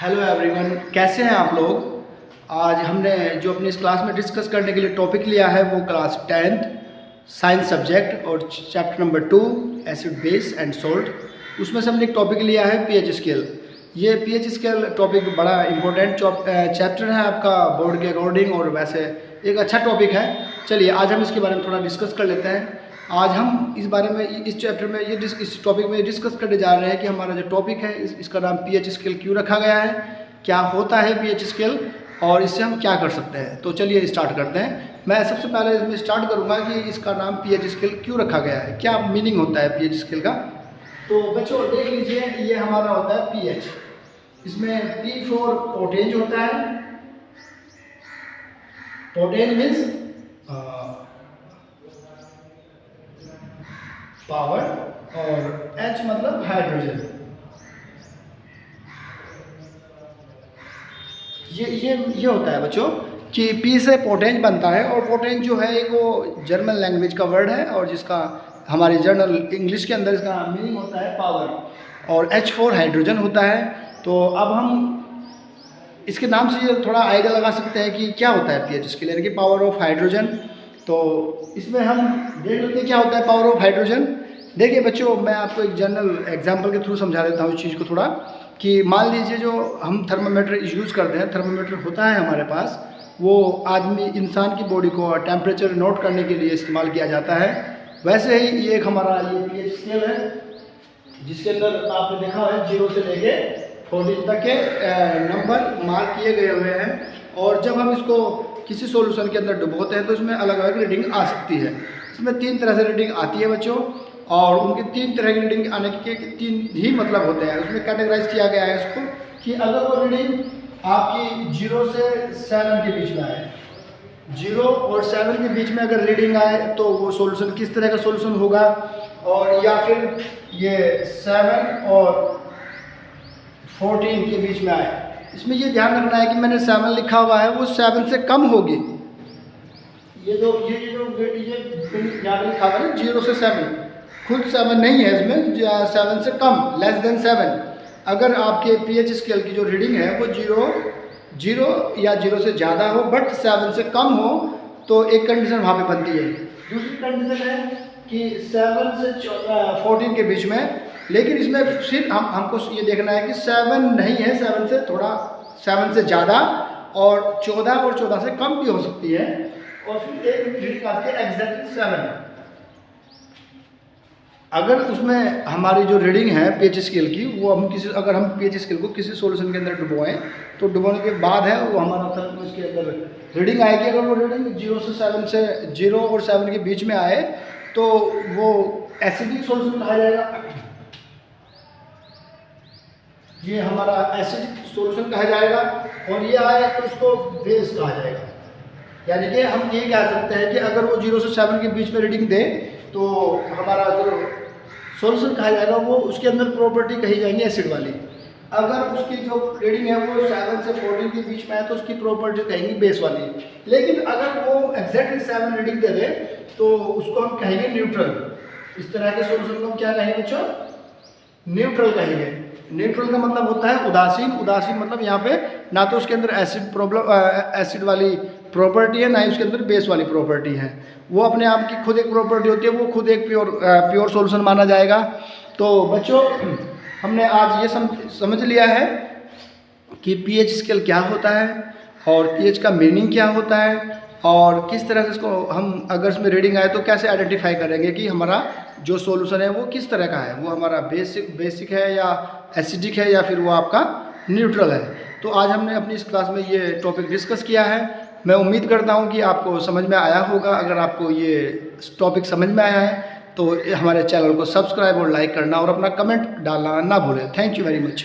Hello everyone, कैसे हैं आप लोग। आज हमने जो अपनी इस क्लास में डिस्कस करने के लिए टॉपिक लिया है वो क्लास 10th साइंस सब्जेक्ट और chapter number 2 acid base and salt. उसमें से हमने एक टॉपिक लिया है पीएच स्केल। ये पीएच स्केल टॉपिक बड़ा इंपॉर्टेंट चैप्टर है आपका बोर्ड के अकॉर्डिंग, और वैसे एक अच्छा टॉपिक है। चलिए आज हम इसके बारे में थोड़ा डिस्कस कर लेते हैं। आज हम इस बारे में इस चैप्टर में इस टॉपिक में डिस्कस करने जा रहे हैं कि हमारा जो टॉपिक है इसका नाम पीएच स्केल क्यों रखा गया है, क्या होता है पीएच स्केल और इससे हम क्या कर सकते हैं। तो चलिए स्टार्ट करते हैं। मैं सबसे पहले इसमें स्टार्ट करूंगा कि इसका नाम पीएच स्केल क्यों रखा गया है, क्या मीनिंग होता है पीएच स्केल का। तो बच्चों देख लीजिए, ये हमारा होता है पीएच। इसमें पी फॉर पोटेंज होता है। पोटेंज मीन्स पावर और H मतलब हाइड्रोजन। ये होता है बच्चों कि P से पोटेंज बनता है, और पोटेंज जो है वो जर्मन लैंग्वेज का वर्ड है और जिसका हमारे जर्नल इंग्लिश के अंदर इसका मीनिंग होता है पावर, और H फॉर हाइड्रोजन होता है। तो अब हम इसके नाम से ये थोड़ा आइडिया लगा सकते हैं कि क्या होता है पीएच स्केल, यानी कि पावर ऑफ हाइड्रोजन। तो इसमें हम देख लेते हैं क्या होता है पावर ऑफ हाइड्रोजन। देखिए बच्चों, मैं आपको एक जनरल एग्जांपल के थ्रू समझा देता हूँ इस चीज़ को थोड़ा, कि मान लीजिए जो हम थर्मामीटर यूज़ करते हैं, थर्मामीटर होता है हमारे पास, वो आदमी इंसान की बॉडी को टेम्परेचर नोट करने के लिए इस्तेमाल किया जाता है। वैसे ही ये एक हमारा ये पीएच स्केल है, जिसके अंदर आपने देखा है 0 से लेके 14 तक के नंबर मार्क किए गए हुए हैं। और जब हम इसको किसी सॉल्यूशन के अंदर डुबोते हैं तो इसमें अलग अलग रीडिंग आ सकती है। इसमें 3 तरह से रीडिंग आती है बच्चों, और उनके 3 तरह की रीडिंग आने के 3 ही मतलब होते हैं। उसमें कैटेगराइज किया गया है इसको कि अगर वो रीडिंग आपकी 0 से 7 के बीच में आए, 0 और 7 के बीच में अगर रीडिंग आए तो वो सॉल्यूशन किस तरह का सॉल्यूशन होगा, और या फिर ये 7 और 14 के बीच में आए। इसमें ये ध्यान रखना है कि मैंने 7 लिखा हुआ है, वो 7 से कम होगी। ये यहाँ लिखा हुआ है 0 से 7, खुद 7 नहीं है इसमें, 7 से कम, लेस देन 7। अगर आपके पीएच स्केल की जो रीडिंग है वो 0 या 0 से ज़्यादा हो बट 7 से कम हो, तो एक कंडीशन वहाँ पे बनती है। दूसरी कंडीशन है कि 7 से 14 के बीच में, लेकिन इसमें सिर्फ हमको ये देखना है कि 7 नहीं है, 7 से थोड़ा 7 से ज़्यादा, और 14 से कम भी हो सकती है। और फिर एक रीडिंग आती है एग्जैक्टली 7। अगर उसमें हमारी जो रीडिंग है पीएच स्केल की, वो अगर हम पीएच स्केल को किसी सॉल्यूशन के अंदर डुबोएं, तो डुबोने के बाद है वो हमारा उसके अंदर रीडिंग आएगी। अगर वो रीडिंग 0 से 7 से 0 और 7 के बीच में आए तो वो एसिडिक सॉल्यूशन कहा जाएगा। ये हमारा एसिडिक सॉल्यूशन कहा जाएगा, और ये आए तो उसको बेस कहा जाएगा। यानी कि हम ये कह सकते हैं कि अगर वो 0 से 7 के बीच में रीडिंग दे तो हमारा जो सॉल्यूशन कहा जाएगा वो उसके अंदर प्रॉपर्टी कही जाएंगी एसिड वाली। अगर उसकी जो रीडिंग है वो 7 से 14 के बीच में है तो उसकी प्रॉपर्टी कहेंगी बेस वाली। लेकिन अगर वो एग्जैक्टली 7 रीडिंग दे दे तो उसको हम कहेंगे न्यूट्रल। इस तरह के सॉल्यूशन को हम क्या कहेंगे बच्चों? न्यूट्रल कहेंगे। न्यूट्रल का मतलब होता है उदासीन। उदासीन मतलब यहाँ पे ना तो उसके अंदर एसिड वाली प्रॉपर्टी है, ना ही उसके अंदर बेस वाली प्रॉपर्टी है। वो अपने आप की खुद एक प्रॉपर्टी होती है, वो खुद एक प्योर सॉल्यूशन माना जाएगा। तो बच्चों हमने आज ये समझ लिया है कि पीएच स्केल क्या होता है और पीएच का मीनिंग क्या होता है, और किस तरह से इसको हम अगर इसमें रीडिंग आए तो कैसे आइडेंटिफाई करेंगे कि हमारा जो सॉल्यूशन है वो किस तरह का है, वो हमारा बेसिक है या एसिडिक है या फिर वो आपका न्यूट्रल है। तो आज हमने अपनी इस क्लास में ये टॉपिक डिस्कस किया है। मैं उम्मीद करता हूँ कि आपको समझ में आया होगा। अगर आपको ये टॉपिक समझ में आया है तो हमारे चैनल को सब्सक्राइब और लाइक करना और अपना कमेंट डालना ना भूलें। Thank you very much.